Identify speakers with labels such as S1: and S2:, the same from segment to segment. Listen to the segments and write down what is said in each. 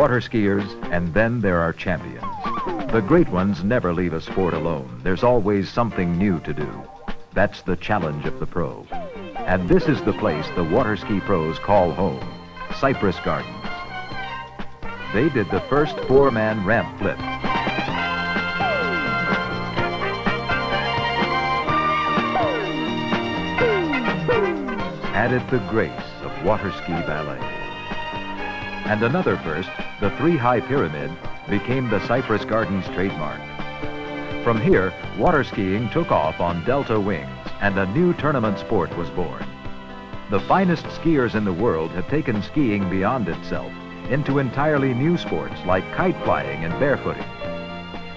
S1: water skiers, and then there are champions. The great ones never leave a sport alone. There's always something new to do. That's the challenge of the pro. And this is the place the water ski pros call home, Cypress Gardens. They did the first four-man ramp flip. Added the grace of water ski ballet. And another first, the three-high pyramid, became the Cypress Gardens trademark. From here, water skiing took off on Delta wings, and a new tournament sport was born. The finest skiers in the world have taken skiing beyond itself into entirely new sports like kite flying and barefooting.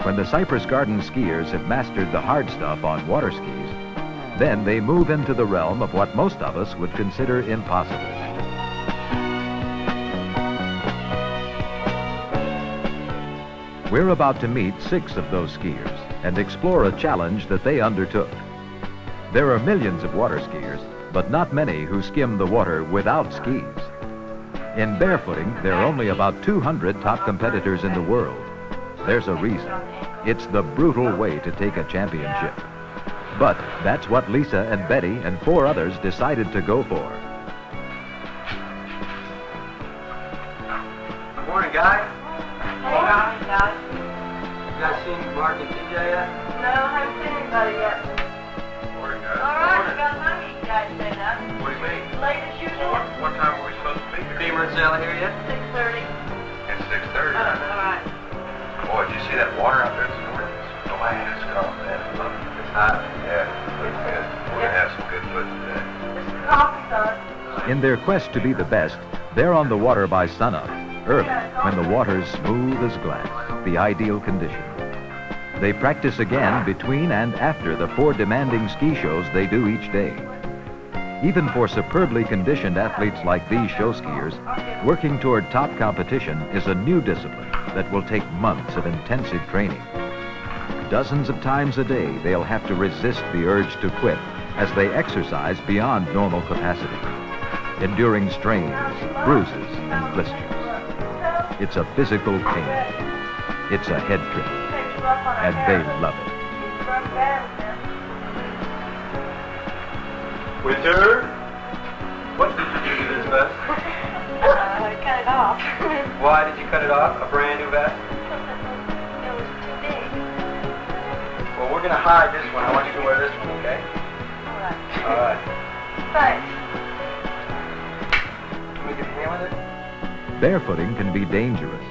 S1: When the Cypress Gardens skiers have mastered the hard stuff on water skis, then they move into the realm of what most of us would consider impossible. We're about to meet 6 of those skiers and explore a challenge that they undertook. There are millions of water skiers, but not many who skim the water without skis. In barefooting, there are only about 200 top competitors in the world. There's a reason. It's the brutal way to take a championship. But that's what Lisa and Betty and 4 others decided to go for.
S2: Good morning, guys. Morning, guys. You guys seen Mark and TJ yet?
S3: No, I haven't seen anybody yet.
S2: Morning, guys.
S3: All right, we got money, you guys say that.
S2: What do you mean?
S3: Late as usual.
S4: What time are we supposed to be here?
S2: Beamer and Sally here yet?
S3: 6:30.
S4: It's 6:30.
S3: All right.
S4: Boy, did you see that water out there this morning? The land is calm, man.
S2: It's hot.
S4: Yeah, looks good. We're gonna have some good food today.
S3: This is coffee, son.
S1: In their quest to be the best, they're on the water by sunup, early, when the water's smooth as glass, the ideal condition. They practice again between and after the 4 demanding ski shows they do each day. Even for superbly conditioned athletes like these show skiers, working toward top competition is a new discipline that will take months of intensive training. Dozens of times a day, they'll have to resist the urge to quit as they exercise beyond normal capacity, enduring strains, bruises, and blisters. It's a physical pain. It's a head trip, and they love it.
S2: Winter, what did you do to this vest?
S3: Cut it off.
S2: Why did you cut it off? A brand new vest?
S3: It was too big.
S2: Well, we're gonna hide this one. I want you to wear this one, okay?
S3: All right.
S2: All right.
S3: Thanks.
S2: Can we get a hand with it?
S1: Barefooting can be dangerous.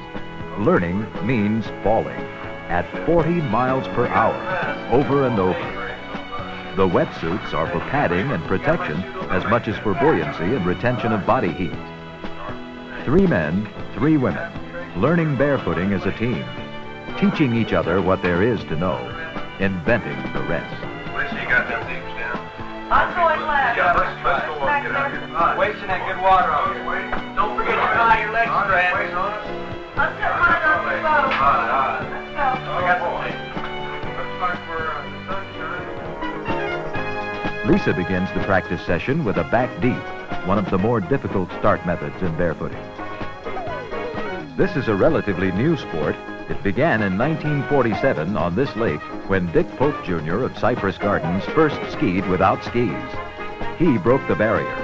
S1: Learning means falling at 40 miles per hour, over and over. The wetsuits are for padding and protection as much as for buoyancy and retention of body heat. 3 men, 3 women, learning barefooting as a team, teaching each other what there is to know, inventing the rest.
S4: Lisa, you got them things down?
S3: I'm going last.
S4: Yeah, let's go on. Get out here.
S2: Wasting that good water on you. Don't forget to tie your leg straps.
S4: Waiting on us?
S3: I'm putting mine on the boat.
S4: All right.
S3: Let's go.
S4: I got some things. Looks like we're sunshine.
S1: Lisa begins the practice session with a back deep, one of the more difficult start methods in barefooting. This is a relatively new sport. It began in 1947 on this lake when Dick Pope Jr. of Cypress Gardens first skied without skis. He broke the barrier.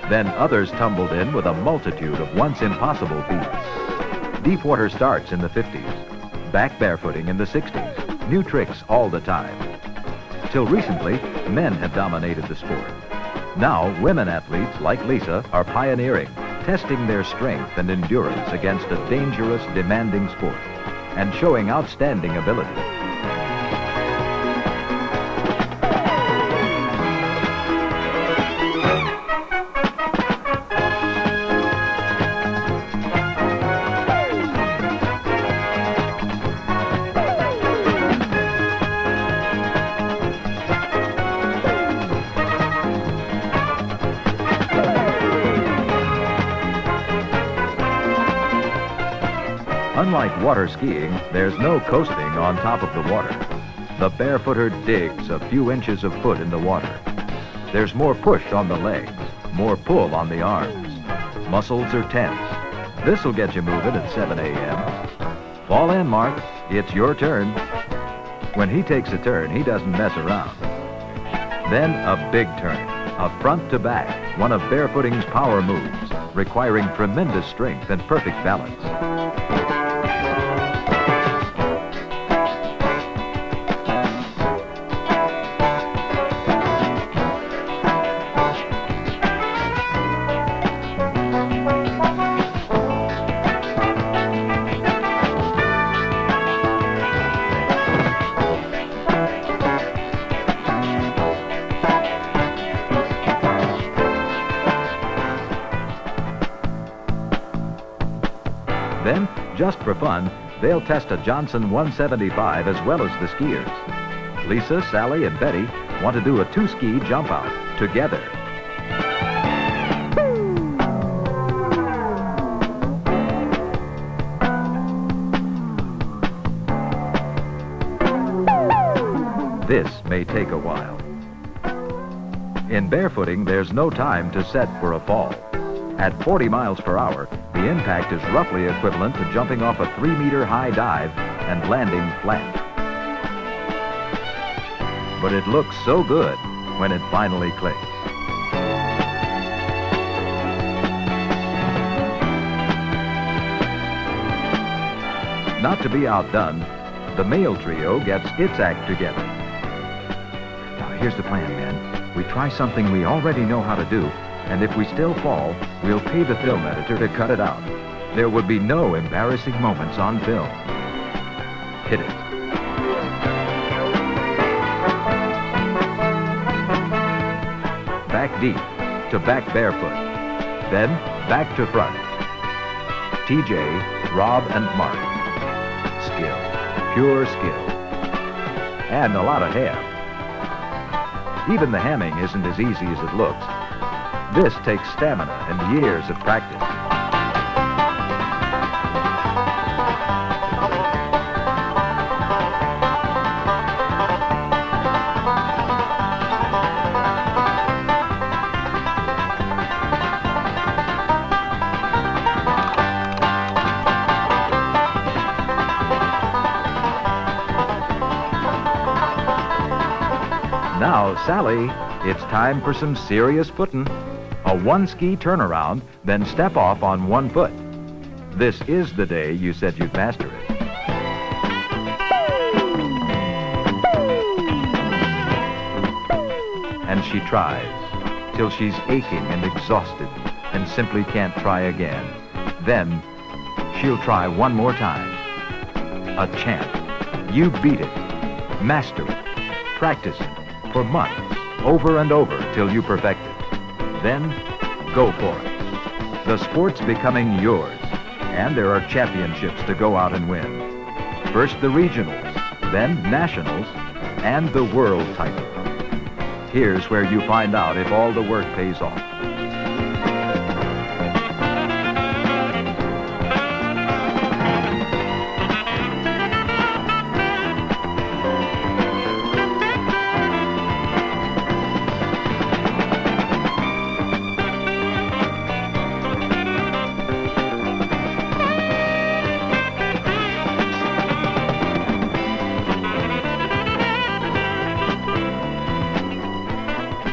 S1: Then others tumbled in with a multitude of once impossible feats. Deep water starts in the 50s, back barefooting in the 60s, new tricks all the time. Till recently, men have dominated the sport. Now, women athletes like Lisa are pioneering, testing their strength and endurance against a dangerous, demanding sport, and showing outstanding ability. Unlike water skiing, there's no coasting on top of the water. The barefooter digs a few inches of foot in the water. There's more push on the legs, more pull on the arms. Muscles are tense. This'll get you moving at 7 a.m. Fall in, Mark. It's your turn. When he takes a turn, he doesn't mess around. Then a big turn, a front to back, one of barefooting's power moves, requiring tremendous strength and perfect balance. Then, just for fun, they'll test a Johnson 175 as well as the skiers. Lisa, Sally, and Betty want to do a two-ski jump out together. This may take a while. In barefooting, there's no time to set for a fall. At 40 miles per hour, the impact is roughly equivalent to jumping off a 3-meter high dive and landing flat. But it looks so good when it finally clicks. Not to be outdone, the male trio gets its act together. Now here's the plan, men. We try something we already know how to do, and if we still fall, we'll pay the film editor to cut it out. There would be no embarrassing moments on film. Hit it. Back deep to back barefoot. Then back to front. TJ, Rob, and Mark. Skill. Pure skill. And a lot of ham. Even the hamming isn't as easy as it looks. This takes stamina and years of practice. Now, Sally, it's time for some serious footing. A one-ski turnaround, then step off on one foot. This is the day you said you'd master it. And she tries, till she's aching and exhausted, and simply can't try again. Then, she'll try one more time. A champ. You beat it. Master it. Practice it. For months, over and over, till you perfect it. Then, go for it. The sport's becoming yours, and there are championships to go out and win. First the regionals, then nationals, and the world title. Here's where you find out if all the work pays off.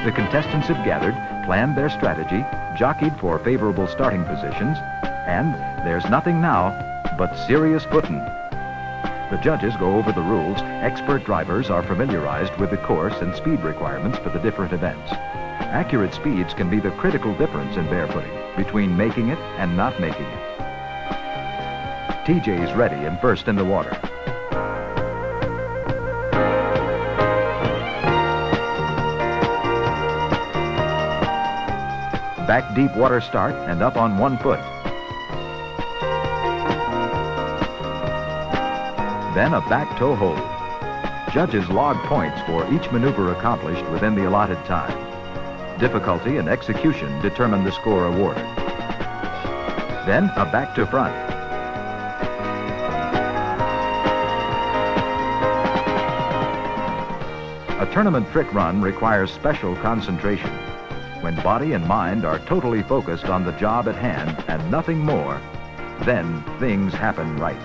S1: The contestants have gathered, planned their strategy, jockeyed for favorable starting positions, and there's nothing now but serious footing. The judges go over the rules. Expert drivers are familiarized with the course and speed requirements for the different events. Accurate speeds can be the critical difference in barefooting between making it and not making it. TJ's ready and first in the water. Back deep water start and up on one foot. Then a back toe hold. Judges log points for each maneuver accomplished within the allotted time. Difficulty and execution determine the score awarded. Then a back to front. A tournament trick run requires special concentration. When body and mind are totally focused on the job at hand and nothing more, Then things happen right.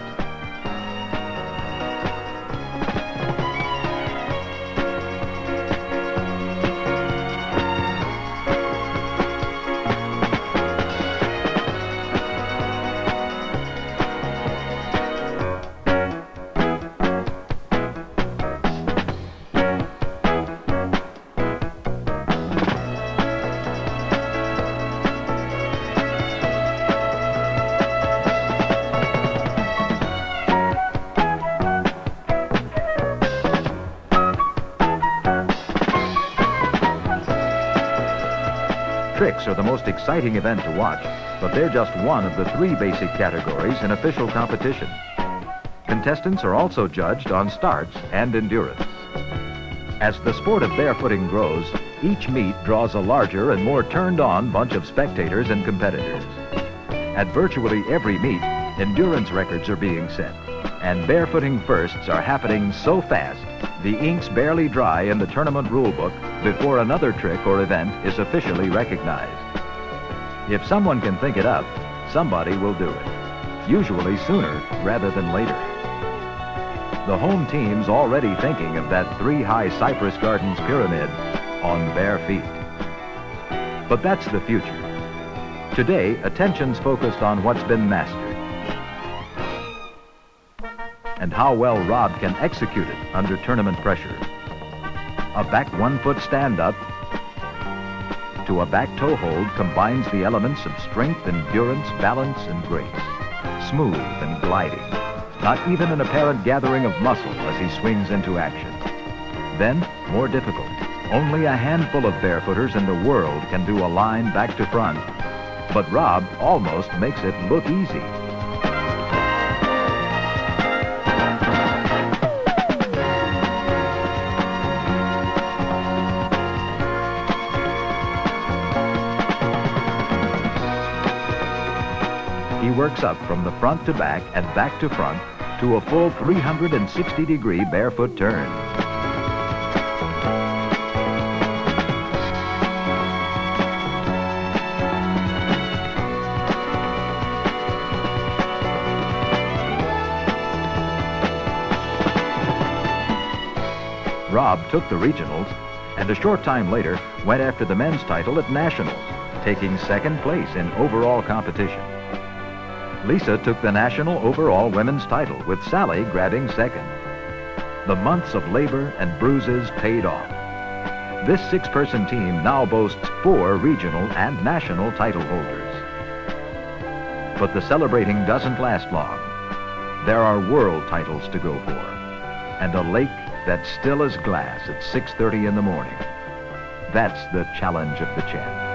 S1: Tricks are the most exciting event to watch, but they're just one of the 3 basic categories in official competition. Contestants are also judged on starts and endurance. As the sport of barefooting grows, each meet draws a larger and more turned-on bunch of spectators and competitors. At virtually every meet, endurance records are being set, and barefooting firsts are happening so fast, the inks barely dry in the tournament rulebook before another trick or event is officially recognized. If someone can think it up, somebody will do it, usually sooner rather than later. The home team's already thinking of that 3-high Cypress Gardens pyramid on bare feet. But that's the future. Today, attention's focused on what's been mastered and how well Rob can execute it under tournament pressure. A back 1-foot stand-up to a back toe hold combines the elements of strength, endurance, balance, and grace. Smooth and gliding. Not even an apparent gathering of muscle as he swings into action. Then, more difficult. Only a handful of barefooters in the world can do a line back to front. But Rob almost makes it look easy. He works up from the front to back and back to front to a full 360-degree barefoot turn. Rob took the regionals and a short time later went after the men's title at nationals, taking 2nd place in overall competition. Lisa took the national overall women's title, with Sally grabbing 2nd. The months of labor and bruises paid off. This 6-person team now boasts 4 regional and national title holders. But the celebrating doesn't last long. There are world titles to go for, and a lake that's still as glass at 6:30 in the morning. That's the challenge of the champ.